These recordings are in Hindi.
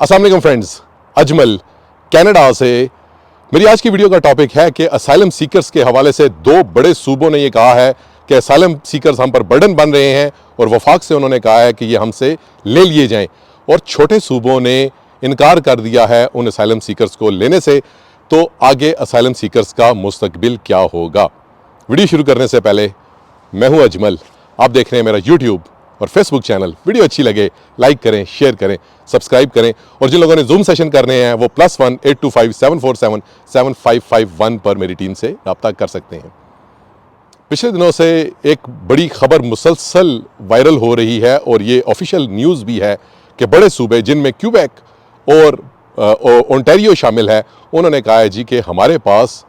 अस्सलाम वालेकुम फ्रेंड्स, अजमल कनाडा से। मेरी आज की वीडियो का टॉपिक है कि असाइलम सीकर्स के हवाले से दो बड़े सूबों ने ये कहा है कि असाइलम सीकर्स हम पर बर्डन बन रहे हैं और वफाक से उन्होंने कहा है कि ये हमसे ले लिए जाएं, और छोटे सूबों ने इनकार कर दिया है उन असाइलम सीकर्स को लेने से। तो आगे असाइलम सीकर्स का मुस्तकबिल क्या होगा? वीडियो शुरू करने से पहले, मैं हूं अजमल, आप देख रहे हैं मेरा यूट्यूब और फेसबुक चैनल। वीडियो अच्छी लगे लाइक करें, शेयर करें, सब्सक्राइब करें, और जिन लोगों ने जूम सेशन करने हैं वो +1 825 747 7551 पर मेरी टीम से रब्ता कर सकते हैं। पिछले दिनों से एक बड़ी खबर मुसलसल वायरल हो रही है और ये ऑफिशियल न्यूज़ भी है कि बड़े सूबे जिनमें क्यूबेक और ओंटारियो शामिल है, उन्होंने कहा है जी कि हमारे पास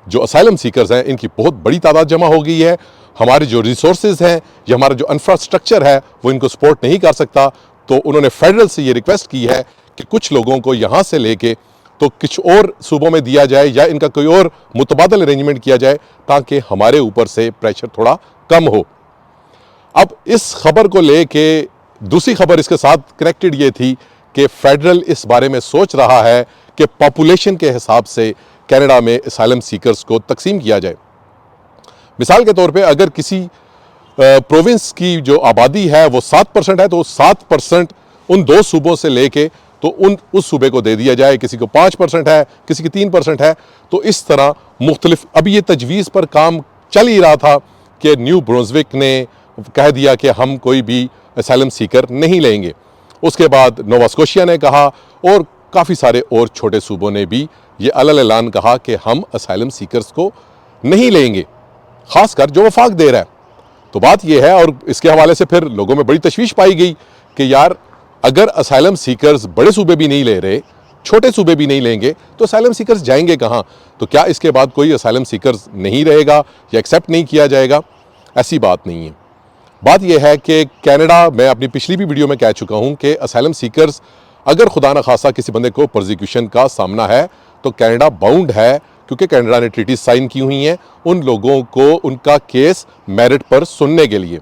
जो असाइलम सीकर्स हैं इनकी बहुत बड़ी तादाद जमा हो गई है, हमारे जो रिसोर्सेज हैं या हमारा जो इंफ्रास्ट्रक्चर है वो इनको सपोर्ट नहीं कर सकता। तो उन्होंने फेडरल से ये रिक्वेस्ट की है कि कुछ लोगों को यहाँ से लेके तो कुछ और सूबों में दिया जाए या इनका कोई और मुतबादल अरेंजमेंट किया जाए ताकि हमारे ऊपर से प्रेशर थोड़ा कम हो। अब इस खबर को लेके दूसरी खबर इसके साथ कनेक्टेड ये थी कि फेडरल इस बारे में सोच रहा है कि पॉपुलेशन के हिसाब से कनाडा में असाइलम सीकर्स को तकसीम किया जाए। मिसाल के तौर पे अगर किसी प्रोविंस की जो आबादी है वो 7% है तो 7% उन दो सूबों से लेके तो उस सूबे को दे दिया जाए। किसी को 5% है, किसी की 3% है। तो इस तरह मुख्तलिफ, अभी ये तजवीज़ पर काम चल ही रहा था कि न्यू ब्रुंसविक ने कह दिया कि हम कोई भी असाइलम सीकर नहीं लेंगे। उसके बाद नोवा स्कोशिया ने कहा और काफ़ी सारे और छोटे सूबों ने भी ये अलग ऐलान कहा कि हम असाइलम सीकर्स को नहीं लेंगे, ख़ासकर जो वफाक दे रहा है। तो बात यह है, और इसके हवाले से फिर लोगों में बड़ी तशवीश पाई गई कि यार अगर असाइलम सीकर्स बड़े सूबे भी नहीं ले रहे, छोटे सूबे भी नहीं लेंगे, तो असाइलम सीकर्स जाएंगे कहाँ? तो क्या इसके बाद कोई असाइलम सीकर्स नहीं रहेगा या एक्सेप्ट नहीं किया जाएगा? ऐसी बात नहीं है। बात यह है कि कनाडा, मैं अपनी पिछली भी वीडियो में कह चुका हूँ कि असाइलम सीकर्स अगर खुदा न खासा किसी बंदे को प्रोसिक्यूशन का सामना है तो कनाडा बाउंड है, क्योंकि कनाडा ने ट्रीटी साइन की हुई हैं उन लोगों को उनका केस मेरिट पर सुनने के लिए।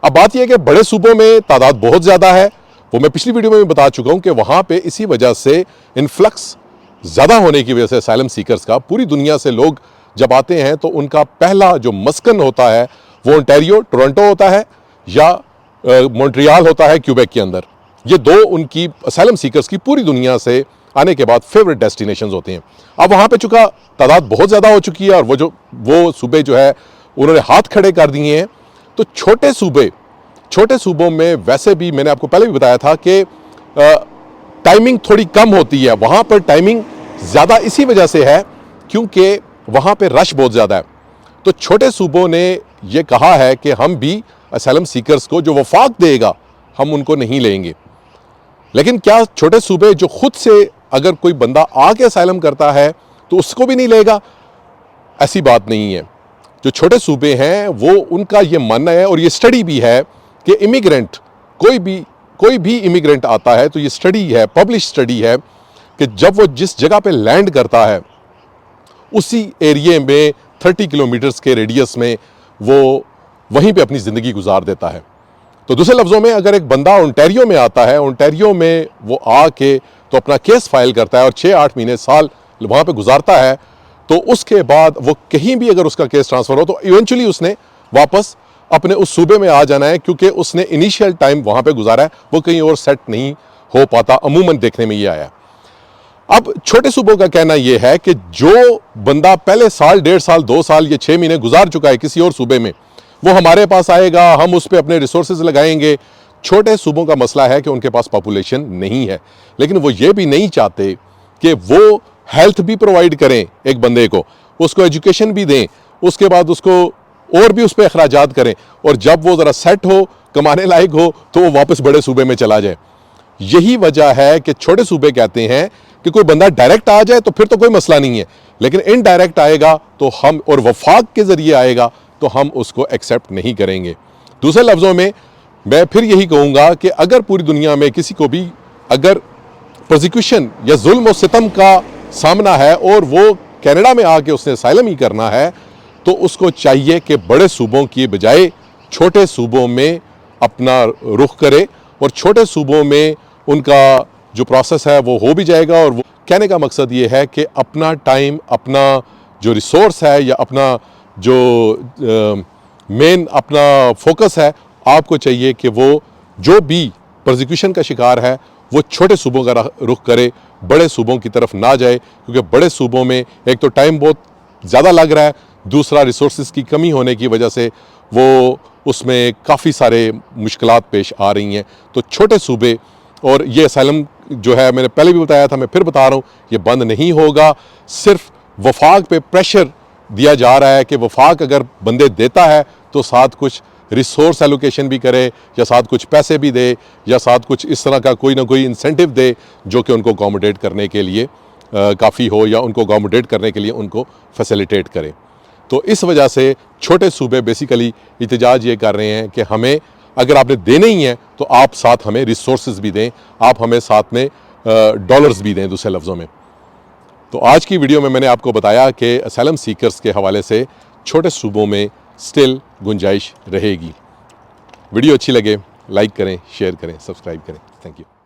अब बात यह है कि बड़े सूबों में तादाद बहुत ज़्यादा है, वो मैं पिछली वीडियो में भी बता चुका हूँ कि वहाँ पे इसी वजह से इन्फ्लक्स ज़्यादा होने की वजह से असाइलम सीकर्स का पूरी दुनिया से लोग जब आते हैं तो उनका पहला जो मस्कन होता है वो ओंटारियो टोरंटो होता है या मॉन्ट्रियल होता है क्यूबेक के अंदर। ये दो उनकी असाइलम सीकर्स की पूरी दुनिया से आने के बाद फेवरेट डेस्टिनेशंस होते हैं। अब वहाँ पे चूँकि तादाद बहुत ज़्यादा हो चुकी है और वो सूबे जो है उन्होंने हाथ खड़े कर दिए हैं, तो छोटे सूबों में वैसे भी मैंने आपको पहले भी बताया था कि टाइमिंग थोड़ी कम होती है। वहाँ पर टाइमिंग ज़्यादा इसी वजह से है क्योंकि वहाँ पे रश बहुत ज़्यादा है। तो छोटे सूबों ने ये कहा है कि हम भी असाइलम सीकर्स को जो वफाक देगा हम उनको नहीं लेंगे। लेकिन क्या छोटे सूबे जो खुद से अगर कोई बंदा आके असाइलम करता है तो उसको भी नहीं लेगा? ऐसी बात नहीं है। जो छोटे सूबे हैं वो उनका ये मानना है, और ये स्टडी भी है कि इमिग्रेंट कोई भी इमिग्रेंट आता है तो ये स्टडी है, पब्लिश स्टडी है, कि जब वो जिस जगह पे लैंड करता है उसी एरिए में 30 किलोमीटर्स के रेडियस में वो वहीं पे अपनी ज़िंदगी गुजार देता है। तो दूसरे लफ्ज़ों में अगर एक बंदा ओंटारियो में आता है, ओंटारियो में वो आके तो अपना केस फाइल करता है और 6-8 महीने साल वहाँ पे गुजारता है, तो उसके बाद वो कहीं भी अगर उसका केस ट्रांसफ़र हो तो इवेंचुअली उसने वापस अपने उस सूबे में आ जाना है, क्योंकि उसने इनिशियल टाइम वहाँ पे गुजारा है, वो कहीं और सेट नहीं हो पाता। अमूमन देखने में ये आया है। अब छोटे सूबों का कहना यह है कि जो बंदा पहले साल, 1.5 साल, 2 साल या 6 महीने गुजार चुका है किसी और सूबे में, वो हमारे पास आएगा, हम उस पर अपने रिसोर्सेज लगाएंगे। छोटे सूबों का मसला है कि उनके पास पॉपुलेशन नहीं है, लेकिन वो ये भी नहीं चाहते कि वो हेल्थ भी प्रोवाइड करें एक बंदे को, उसको एजुकेशन भी दें, उसके बाद उसको और भी उस पर अखराजात करें, और जब वो ज़रा सेट हो, कमाने लायक हो, तो वो वापस बड़े सूबे में चला जाए। यही वजह है कि छोटे सूबे कहते हैं कि कोई बंदा डायरेक्ट आ जाए तो फिर तो कोई मसला नहीं है, लेकिन इनडायरेक्ट आएगा तो हम, और वफाक के ज़रिए आएगा तो हम उसको एक्सेप्ट नहीं करेंगे। दूसरे लफ्ज़ों में मैं फिर यही कहूँगा कि अगर पूरी दुनिया में किसी को भी अगर प्रोसिक्यूशन या जुल्म और सितम का सामना है और वो कनाडा में आके उसने असाइलम ही करना है, तो उसको चाहिए कि बड़े सूबों की बजाय छोटे सूबों में अपना रुख करे और छोटे सूबों में उनका जो प्रोसेस है वो हो भी जाएगा। और वो कहने का मकसद ये है कि अपना टाइम, अपना जो रिसोर्स है या अपना जो मेन अपना फोकस है, आपको चाहिए कि वो जो भी प्रोसिक्यूशन का शिकार है वो छोटे सूबों का रुख करे, बड़े सूबों की तरफ ना जाए। क्योंकि बड़े सूबों में एक तो टाइम बहुत ज़्यादा लग रहा है, दूसरा रिसोर्सेज की कमी होने की वजह से वो उसमें काफ़ी सारे मुश्किलात पेश आ रही हैं। तो छोटे सूबे, और ये असाइलम जो है मैंने पहले भी बताया था, मैं फिर बता रहा हूँ, ये बंद नहीं होगा। सिर्फ वफाक पे प्रेशर दिया जा रहा है कि वफाक अगर बंदे देता है तो साथ कुछ रिसोर्स एलोकेशन भी करे, या साथ कुछ पैसे भी दे, या साथ कुछ इस तरह का कोई ना कोई इंसेंटिव दे जो कि उनको अकोमोडेट करने के लिए काफ़ी हो, या उनको अकोमोडेट करने के लिए उनको फैसिलिटेट करे। तो इस वजह से छोटे सूबे बेसिकली इhtजाज ये कर रहे हैं कि हमें, अगर आपने देने ही हैं तो आप साथ हमें रिसोर्सेज भी दें, आप हमें साथ में डॉलर्स भी दें, दूसरे लफ्ज़ों में। तो आज की वीडियो में मैंने आपको बताया कि असाइलम सीकर्स के हवाले से छोटे सूबों में स्टिल गुंजाइश रहेगी। वीडियो अच्छी लगे लाइक करें, शेयर करें, सब्सक्राइब करें। Thank you.